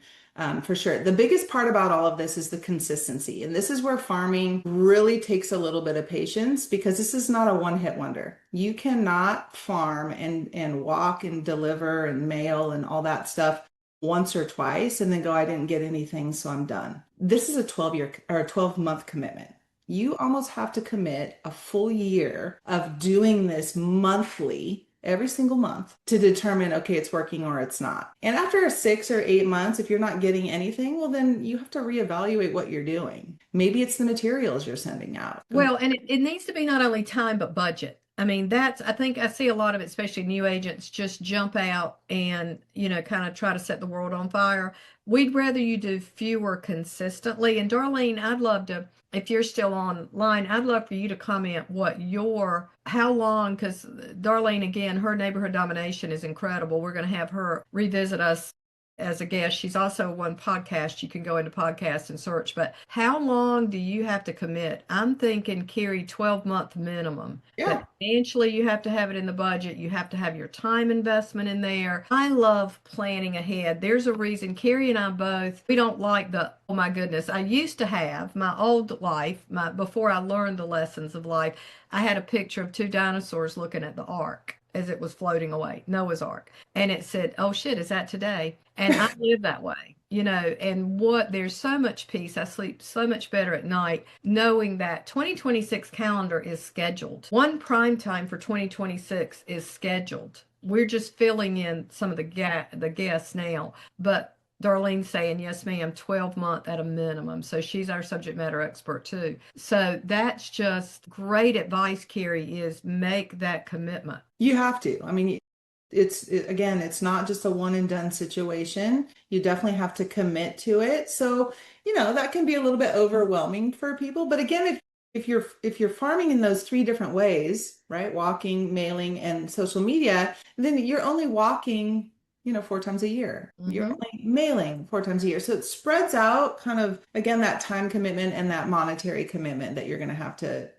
For sure. The biggest part about all of this is the consistency. And this is where farming really takes a little bit of patience because this is not a one-hit wonder. You cannot farm and walk and deliver and mail and all that stuff once or twice and then go, I didn't get anything, so I'm done. This is a 12-year or a 12-month commitment. You almost have to commit a full year of doing this monthly every single month to determine, okay, it's working or it's not. And after 6 or 8 months, if you're not getting anything, well, then you have to reevaluate what you're doing. Maybe it's the materials you're sending out. Well, and it needs to be not only time, but budget. I mean, I think I see a lot of it, especially new agents, just jump out and, kind of try to set the world on fire. We'd rather you do fewer consistently. And Darlene, I'd love to, if you're still online, I'd love for you to comment how long, because Darlene, again, her neighborhood domination is incredible. We're going to have her revisit us as a guest. She's also one podcast. You can go into podcast and search. But how long do you have to commit? I'm thinking, Karry, 12-month minimum. Yeah. But financially, you have to have it in the budget. You have to have your time investment in there. I love planning ahead. There's a reason Karry and I both, we don't like oh my goodness. I used to have my old life, before I learned the lessons of life, I had a picture of two dinosaurs looking at the ark as it was floating away, Noah's Ark. And it said, oh shit, is that today? And I live that way, and there's so much peace. I sleep so much better at night knowing that 2026 calendar is scheduled. One prime time for 2026 is scheduled. We're just filling in some of the guests now, but Darlene's saying, yes, ma'am, 12-month at a minimum. So she's our subject matter expert too. So that's just great advice, Karry, is make that commitment. You have to. I mean, again, it's not just a one and done situation. You definitely have to commit to it. So, that can be a little bit overwhelming for people. But again, if you're farming in those three different ways, right? Walking, mailing, and social media, then you're only walking 4 times a year. You're only mailing 4 times a year. So it spreads out kind of, again, that time commitment and that monetary commitment that you're going to have to,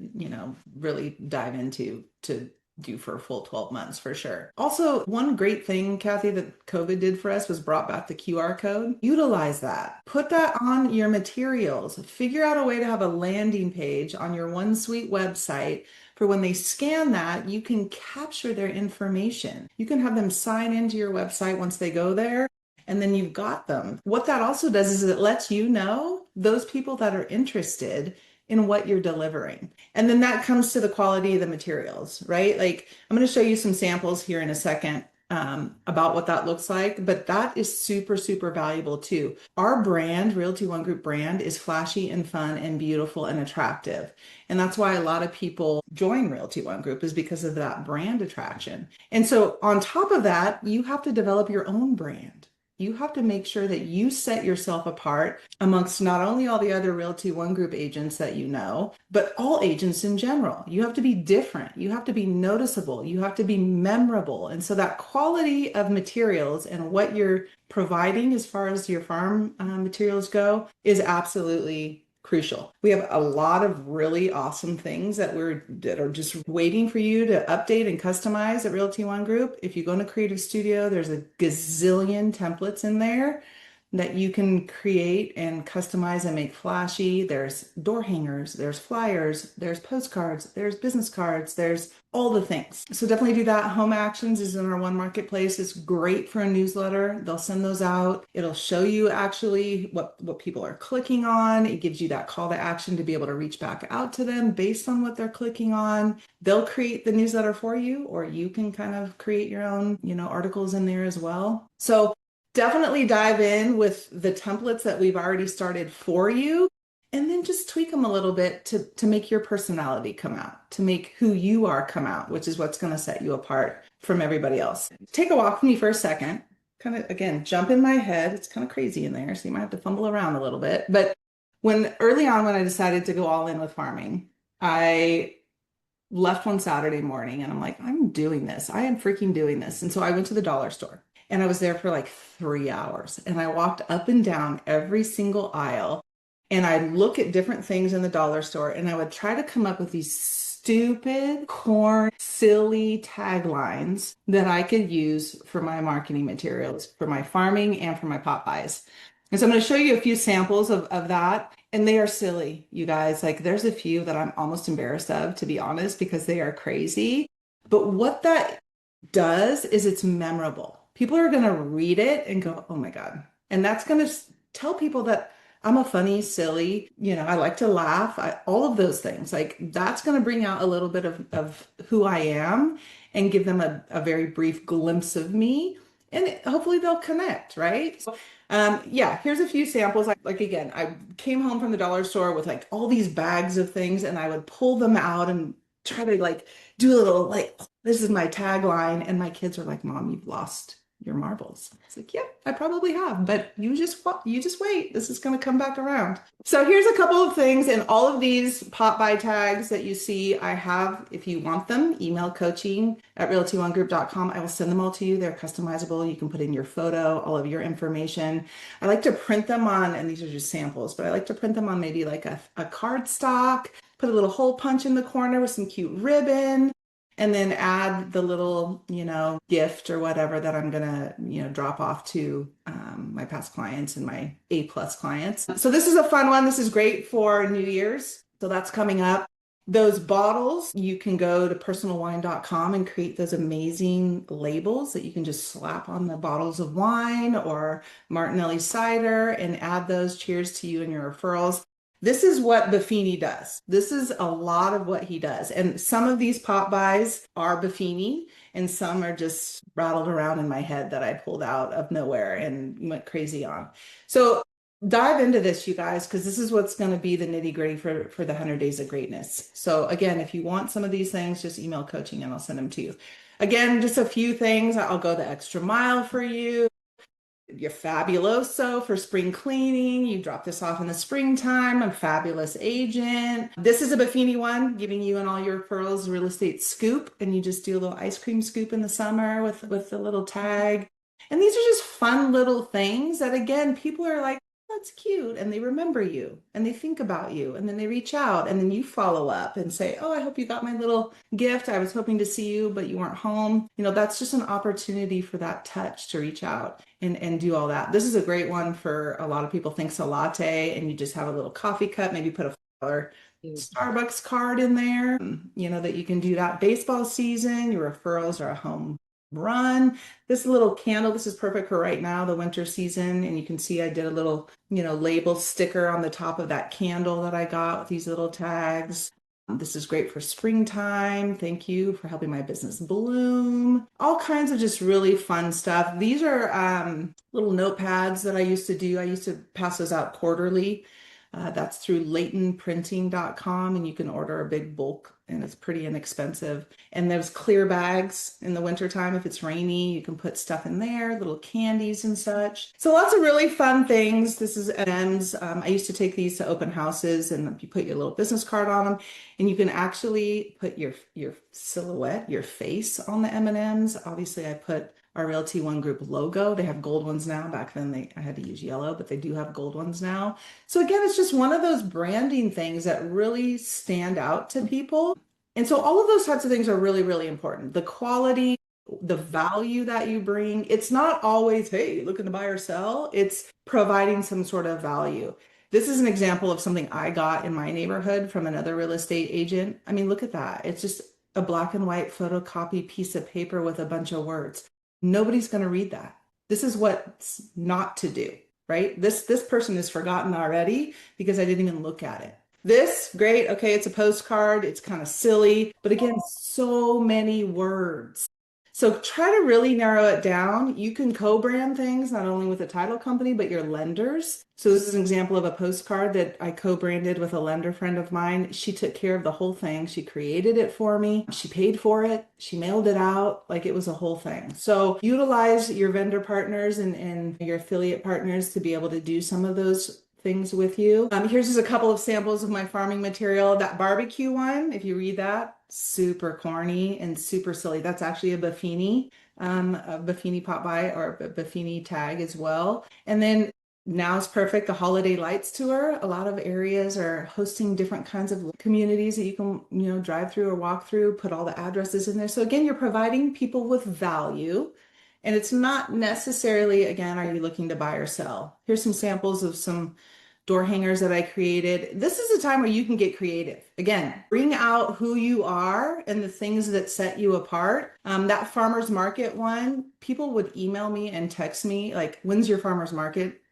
really dive into to do for a full 12 months for sure. Also, one great thing, Kathy, that COVID did for us was brought back the QR code. Utilize that. Put that on your materials. Figure out a way to have a landing page on your OneSuite website for when they scan that, you can capture their information. You can have them sign into your website once they go there, and then you've got them. What that also does is it lets you know those people that are interested in what you're delivering. And then that comes to the quality of the materials, right? Like, I'm going to show you some samples here in a second about what that looks like, but that is super, super valuable too. Our brand, Realty ONE Group brand, is flashy and fun and beautiful and attractive. And that's why a lot of people join Realty ONE Group, is because of that brand attraction. And so on top of that, you have to develop your own brand. You have to make sure that you set yourself apart amongst not only all the other Realty ONE Group agents that you know, but all agents in general. You have to be different. You have to be noticeable. You have to be memorable. And so that quality of materials and what you're providing as far as your farm materials go is absolutely crucial. We have a lot of really awesome things that are just waiting for you to update and customize at Realty ONE Group. If you go into Creative Studio, there's a gazillion templates in there that you can create and customize and make flashy. There's door hangers, there's flyers, there's postcards, there's business cards, there's all the things. So definitely do that. Home Actions is in our One Marketplace. It's great for a newsletter. They'll send those out. It'll show you actually what people are clicking on. It gives you that call to action to be able to reach back out to them based on what they're clicking on. They'll create the newsletter for you, or you can kind of create your own, articles in there as well. So definitely dive in with the templates that we've already started for you. and then just tweak them a little bit to make your personality come out, to make who you are come out, which is what's going to set you apart from everybody else. Take a walk with me for a second. Kind of, again, jump in my head. It's kind of crazy in there, so you might have to fumble around a little bit. But when early on, when I decided to go all in with farming, I left one Saturday morning and I'm like, I'm doing this. I am freaking doing this. And so I went to the dollar store and I was there for like 3 hours and I walked up and down every single aisle and I'd look at different things in the dollar store and I would try to come up with these stupid, corn, silly taglines that I could use for my marketing materials, for my farming and for my pop buys. And so I'm going to show you a few samples of that. And they are silly, you guys. Like there's a few that I'm almost embarrassed of, to be honest, because they are crazy. But what that does is it's memorable. People are going to read it and go, oh my God. And that's going to tell people that I'm a funny, silly, I like to laugh, all of those things. Like that's going to bring out a little bit of who I am and give them a very brief glimpse of me. And hopefully they'll connect, right? Yeah, here's a few samples. Like again, I came home from the dollar store with like all these bags of things and I would pull them out and try to like do a little like, this is my tagline. And my kids are like, Mom, you've lost your marbles. It's like, yeah, I probably have, but you just wait. This is going to come back around. So here's a couple of things, and all of these pop-by tags that you see, I have, if you want them, email coaching@realtyonegroup.com. I will send them all to you. They're customizable. You can put in your photo, all of your information. I like to print them on, and these are just samples, but I like to print them on maybe like a cardstock, put a little hole punch in the corner with some cute ribbon, and then add the little, gift or whatever that I'm gonna, drop off to my past clients and my A-plus clients. So this is a fun one. This is great for New Year's. So that's coming up. Those bottles, you can go to personalwine.com and create those amazing labels that you can just slap on the bottles of wine or Martinelli cider and add those. Cheers to you and your referrals. This is what Buffini does. This is a lot of what he does. And some of these pop buys are Buffini and some are just rattled around in my head that I pulled out of nowhere and went crazy on. So dive into this, you guys, because this is what's going to be the nitty gritty for the 100 Days of Greatness. So again, if you want some of these things, just email coaching and I'll send them to you. Again, just a few things. I'll go the extra mile for you. You're fabuloso for spring cleaning. You drop this off in the springtime. I'm a fabulous agent. This is a Buffini one, giving you and all your referrals a real estate scoop. And you just do a little ice cream scoop in the summer with the little tag. And these are just fun little things that, again, people are like, that's cute. And they remember you and they think about you. And then they reach out and then you follow up and say, oh, I hope you got my little gift. I was hoping to see you, but you weren't home. That's just an opportunity for that touch to reach out and do all that. This is a great one for a lot of people. Thanks a latte. And you just have a little coffee cup, maybe put a $5 Starbucks card in there, that you can do that. Baseball season, your referrals are a home run. This little candle, this is perfect for right now, the winter season. And you can see I did a little, label sticker on the top of that candle that I got with these little tags. This is great for springtime. Thank you for helping my business bloom. All kinds of just really fun stuff. These are little notepads that I used to do. I used to pass those out quarterly. That's through laytonprinting.com, and you can order a big bulk and it's pretty inexpensive. And there's clear bags in the wintertime. If it's rainy, you can put stuff in there, little candies and such. So lots of really fun things. This is M&Ms. I used to take these to open houses and you put your little business card on them and you can actually put your silhouette, your face on the M&Ms. Obviously, I put our Realty ONE Group logo. They have gold ones now. Back then I had to use yellow, but they do have gold ones now. So again, it's just one of those branding things that really stand out to people. And so all of those types of things are really, really important. The quality, the value that you bring, it's not always, hey, looking to buy or sell. It's providing some sort of value. This is an example of something I got in my neighborhood from another real estate agent. I mean, look at that. It's just a black and white photocopy piece of paper with a bunch of words. Nobody's going to read that. This is what's not to do, right? This person is forgotten already because I didn't even look at it. This, great. Okay, it's a postcard. It's kind of silly, but again, so many words. So try to really narrow it down. You can co-brand things not only with a title company, but your lenders. So this is an example of a postcard that I co-branded with a lender friend of mine. She took care of the whole thing. She created it for me. She paid for it. She mailed it out. Like it was a whole thing. So utilize your vendor partners and your affiliate partners to be able to do some of those things with you. Here's just a couple of samples of my farming material. That barbecue one, if you read that, super corny and super silly. That's actually a Buffini pop-by or a Buffini tag as well. And then now's perfect, the holiday lights tour. A lot of areas are hosting different kinds of communities that you can, drive through or walk through, put all the addresses in there. So again, you're providing people with value. And it's not necessarily, again, are you looking to buy or sell? Here's some samples of some door hangers that I created. This is a time where you can get creative. Again, bring out who you are and the things that set you apart. That farmer's market one, people would email me and text me like, when's your farmer's market,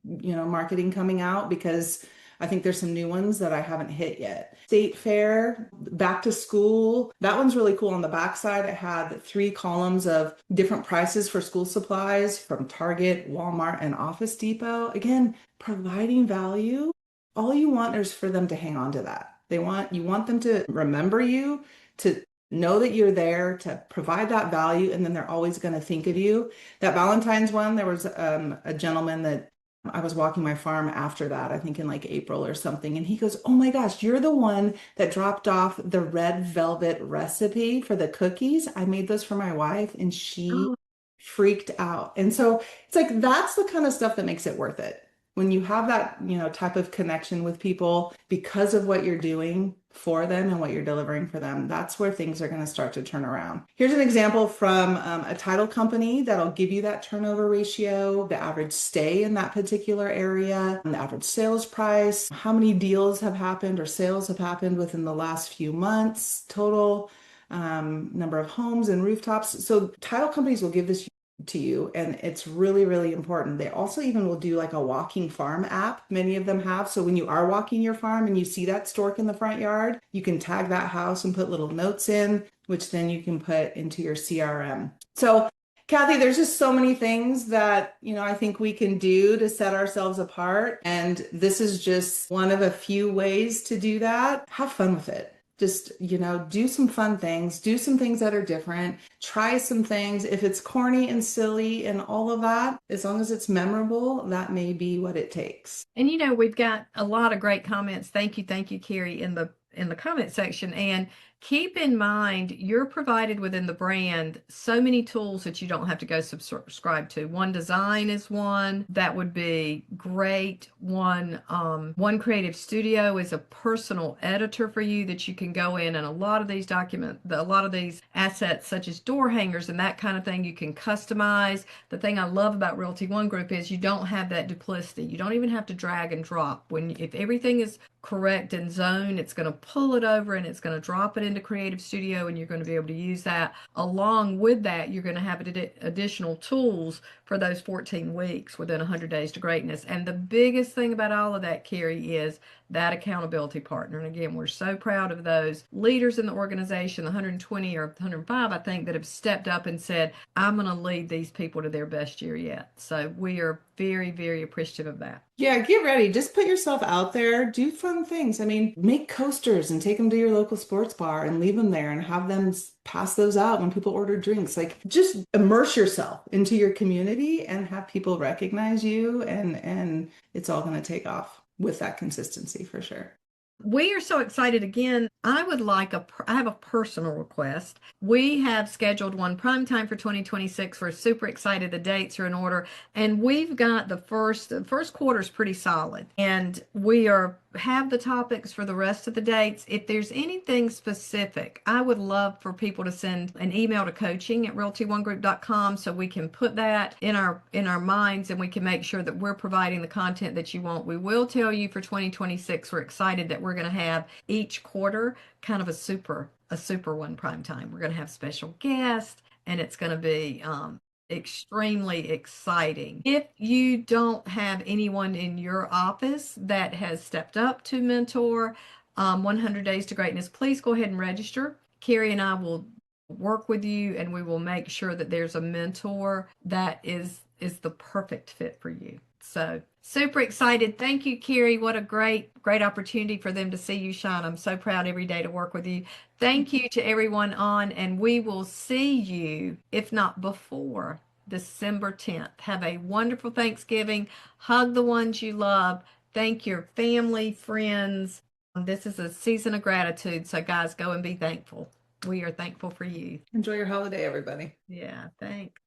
marketing coming out? Because I think there's some new ones that I haven't hit yet. State fair, back to school. That one's really cool. On the backside, it had 3 columns of different prices for school supplies from Target, Walmart, and Office Depot. Again, providing value. All you want is for them to hang on to that. You want them to remember you, to know that you're there, to provide that value, and then they're always going to think of you. That Valentine's one, there was a gentleman that I was walking my farm after that, I think in like April or something. And he goes, "Oh my gosh, you're the one that dropped off the red velvet recipe for the cookies. I made those for my wife and she Oh, freaked out." And so it's like that's the kind of stuff that makes it worth it. When you have that, type of connection with people because of what you're doing for them and what you're delivering for them, that's where things are going to start to turn around. Here's an example from a title company that'll give you that turnover ratio, the average stay in that particular area, the average sales price, how many deals have happened or sales have happened within the last few months, total number of homes and rooftops. So title companies will give this to you, and it's really, really important. They also even will do like a walking farm app. Many of them have. So when you are walking your farm and you see that stork in the front yard, you can tag that house and put little notes in, which then you can put into your CRM. So Kathy, there's just so many things that, I think we can do to set ourselves apart. And this is just one of a few ways to do that. Have fun with it. Just, do some fun things, do some things that are different, try some things. If it's corny and silly and all of that, as long as it's memorable, that may be what it takes. and we've got a lot of great comments. Thank you, Karry, in the comment section. And keep in mind, you're provided within the brand so many tools that you don't have to go subscribe to. One Design is one that would be great. One Creative Studio is a personal editor for you that you can go in, and a lot of these assets, such as door hangers and that kind of thing, you can customize. The thing I love about Realty ONE Group is you don't have that duplicity. You don't even have to drag and drop. If everything is correct and zone, it's going to pull it over and it's going to drop it into Creative Studio, and you're going to be able to use that. Along with that, you're going to have additional tools for those 14 weeks within 100 days to greatness. And the biggest thing about all of that, Karry, is that accountability partner. And again, we're so proud of those leaders in the organization, the 120 or 105, I think, that have stepped up and said, I'm going to lead these people to their best year yet. So we are very, very appreciative of that. Yeah, get ready. Just put yourself out there. Do fun things. I mean, make coasters and take them to your local sports bar and leave them there and have them pass those out when people order drinks. Like, just immerse yourself into your community and have people recognize you, and it's all going to take off with that consistency for sure. We are so excited again. I have a personal request. We have scheduled one prime time for 2026. We're super excited. The dates are in order, and we've got the first quarter is pretty solid, and we have the topics for the rest of the dates. If there's anything specific, I would love for people to send an email to coaching@realtyonegroup.com so we can put that in our minds, and we can make sure that we're providing the content that you want. We will tell you for 2026, we're excited that we're going to have each quarter kind of a super one prime time. We're going to have special guests, and it's going to be extremely exciting. If you don't have anyone in your office that has stepped up to mentor 100 Days to Greatness, please go ahead and register. Karry and I will work with you, and we will make sure that there's a mentor that is the perfect fit for you. So super excited. Thank you, Karry. What a great opportunity for them to see you shine. I'm so proud every day to work with you. Thank you to everyone on, and we will see you, if not before, December 10th. Have a wonderful Thanksgiving. Hug the ones you love. Thank your family, friends. This is a season of gratitude. So, guys, go and be thankful. We are thankful for you. Enjoy your holiday, everybody. Yeah, thanks.